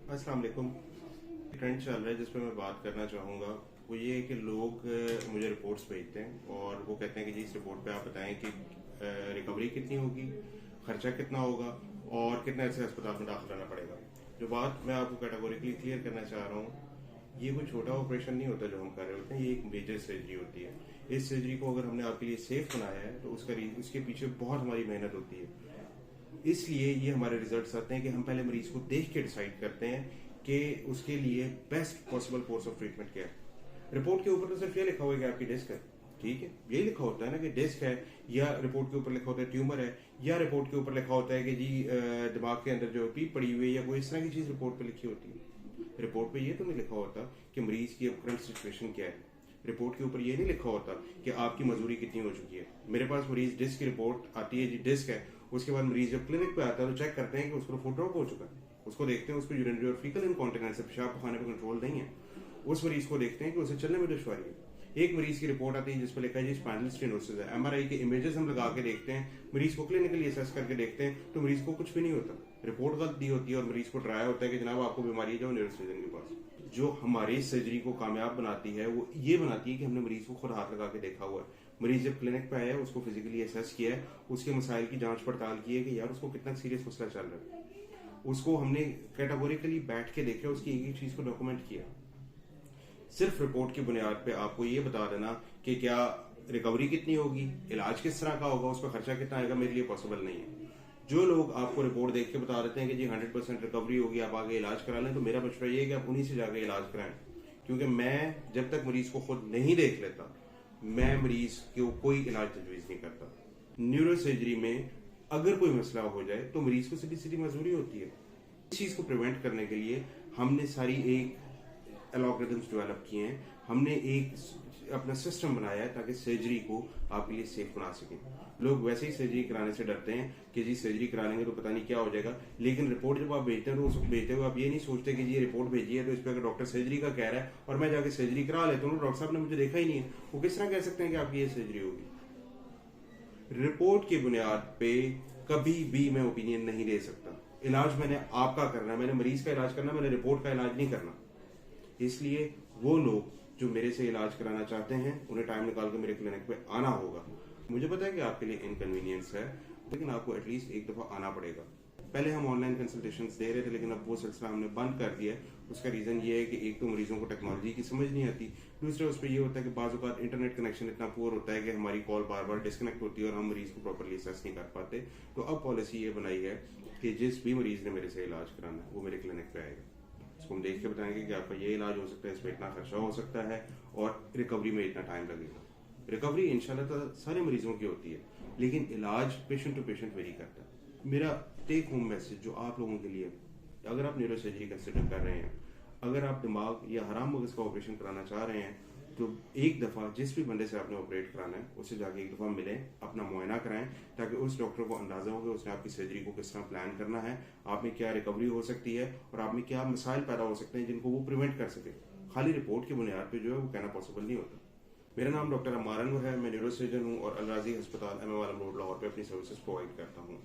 अस्सलाम वालेकुम। ट्रेंड चल रहा है जिस पर मैं बात करना चाहूँगा वो ये है कि लोग मुझे रिपोर्ट्स भेजते हैं और वो कहते हैं कि जी इस रिपोर्ट पे आप बताएं कि रिकवरी कितनी होगी, खर्चा कितना होगा और कितने अरसे अस्पताल में दाखिल रहना पड़ेगा। जो बात मैं आपको कैटेगोरिकली क्लियर करना चाह रहा हूँ, ये कोई छोटा ऑपरेशन नहीं होता जो हम कर रहे होते हैं, ये एक मेजर सर्जरी होती है। इस सर्जरी को अगर हमने आपके लिए सेफ बनाया है तो उसके पीछे बहुत हमारी मेहनत होती है। इसलिए ये हमारे रिजल्ट्स आते हैं कि हम पहले मरीज को देख के डिसाइड करते हैं कि उसके लिए best possible course of treatment क्या है। रिपोर्ट के ऊपर तो सिर्फ ये लिखा हुआ है कि आपकी डिस्क है, ठीक है, यही लिखा होता है ना कि डिस्क है, या रिपोर्ट के ऊपर लिखा होता है ट्यूमर है, या रिपोर्ट के ऊपर लिखा होता है कि जी दिमाग के अंदर जो पीप पड़ी हुई है या कोई इस तरह की चीज रिपोर्ट पे लिखी होती है। रिपोर्ट पे ये तो नहीं लिखा होता कि मरीज की अब करंट सिचुएशन क्या है। रिपोर्ट के ऊपर ये नहीं लिखा होता कि आपकी मजदूरी कितनी हो चुकी है। मेरे पास मरीज डिस्क की रिपोर्ट आती है, जी डिस्क है, उसके बाद मरीज जब क्लिनिक पे आता है तो चेक करते हैं कि उसको फुट ड्रॉप हो चुका है, उसको देखते हैं उसको यूरिनरी और फीकल इनकॉन्टिनेंस, पेशाब पखाने पर कंट्रोल नहीं है, उस मरीज को देखते हैं कि उसे चलने में दुश्वारी है। एक मरीज की रिपोर्ट आती है जिसपे लिखा है जी स्पाइनल स्टेनोसिस है, एमआरआई के इमेजेस हम लगा के देखते हैं, मरीज को क्लिनिकली असेस करके देखते हैं तो मरीज को कुछ भी नहीं होता, रिपोर्ट गलत दी होती है और मरीज को डराया होता है कि जनाब आपको बीमारी है, जाओ न्यूरोसर्जन के पास। जो हमारी सर्जरी को कामयाब बनाती है वो ये बनाती है कि हमने मरीज को खुद हाथ लगा के देखा हुआ है। मरीज जब क्लिनिक पे आया है उसको फिजिकली असेस किया है, उसके मसाइल की जांच पड़ताल की है कि यार उसको कितना सीरियस मसला चल रहा है, उसको हमने कैटेगोरिकली बैठ के देखा, उसकी एक एक चीज को डॉक्यूमेंट किया। सिर्फ रिपोर्ट की बुनियाद पे आपको ये बता देना कि क्या रिकवरी कितनी होगी, इलाज किस तरह का होगा, उसका खर्चा कितना आएगा, मेरे लिए पॉसिबल नहीं है। जो लोग आपको रिपोर्ट देख के बता देते हैं कि जी 100% रिकवरी होगी, आप आगे इलाज करा लें, तो मेरा मशवरा ये है कि आप उन्हीं से जाकर इलाज कराएं। क्योंकि मैं जब तक मरीज को खुद नहीं देख लेता, मैं मरीज को कोई इलाज तजवीज नहीं करता। न्यूरो सर्जरी में अगर कोई मसला हो जाए तो मरीज को सीधी सीधी मजबूरी होती है। इस चीज को प्रिवेंट करने के लिए हमने सारी एक एल्गोरिथम्स डेवलप किए हैं, हमने एक अपना सिस्टम बनाया है ताकि सर्जरी को आपके लिए सेफ बना सके। लोग वैसे ही सर्जरी कराने से डरते हैं कि जी सर्जरी करा लेंगे तो पता नहीं क्या हो जाएगा, लेकिन रिपोर्ट जब आप भेजते हैं तो उसको भेजते हुए आप ये नहीं सोचते कि जी ये रिपोर्ट भेजी है तो इस पर अगर डॉक्टर सर्जरी का कह रहा है और मैं जाके सर्जरी करा लेता हूँ, डॉक्टर साहब ने मुझे देखा ही नहीं है, वो किस तरह कह सकते हैं कि आपकी ये सर्जरी होगी। रिपोर्ट की बुनियाद पे कभी भी मैं ओपिनियन नहीं दे सकता। इलाज मैंने आपका करना है, मैंने मरीज का इलाज करना, मैंने रिपोर्ट का इलाज नहीं करना। इसलिए वो लोग जो मेरे से इलाज कराना चाहते हैं उन्हें टाइम निकाल के मेरे क्लिनिक पे आना होगा। मुझे पता है कि आपके लिए इनकन्वीनियंस है, लेकिन आपको एटलीस्ट एक दफा आना पड़ेगा। पहले हम ऑनलाइन कंसल्टेशंस दे रहे थे, लेकिन अब वो सिलसिला हमने बंद कर दिया है। उसका रीजन ये है कि एक तो मरीजों को टेक्नोलॉजी की समझ नहीं आती, दूसरा उस पर यह होता है कि बाज़ औक़ात इंटरनेट कनेक्शन इतना पुअर होता है कि हमारी कॉल बार बार डिस्कनेक्ट होती है और हम मरीज को प्रॉपरली असेस नहीं कर पाते। तो अब पॉलिसी ये बनाई है कि जिस भी मरीज ने मेरे से इलाज कराना है वो मेरे क्लिनिक पे आएगा, इसको हम देख के बताएंगे कि आपका ये इलाज हो सकता है, इसमें इतना खर्चा हो सकता है और रिकवरी में इतना टाइम लगेगा। रिकवरी इंशाल्लाह तो सारे मरीजों की होती है, लेकिन इलाज पेशेंट टू पेशेंट वेरी करता है। मेरा टेक होम मैसेज जो आप लोगों के लिए, अगर आप न्यूरो सर्जरी कंसिडर कर रहे हैं, अगर आप दिमाग या हराम मगज का ऑपरेशन कराना चाह रहे हैं, तो एक दफा जिस भी बंदे से आपने ऑपरेट कराना है उससे जाके एक दफा मिलें, अपना मुआयना कराएं, ताकि उस डॉक्टर को अंदाजा हो कि उसने आपकी सर्जरी को किस तरह प्लान करना है, आप में क्या रिकवरी हो सकती है और आप में क्या मसाइल पैदा हो सकते हैं जिनको वो प्रिवेंट कर सके। खाली रिपोर्ट की बुनियाद पे जो है वो कहना पॉसिबल नहीं होता। मेरा नाम डॉक्टर अम्मार अनवर है, मैं न्यूरो सर्जन हूँ और अल राजी अस्पताल एम एम आलम रोड लाहौर पे अपनी सर्विसेज प्रोवाइड करता हूँ।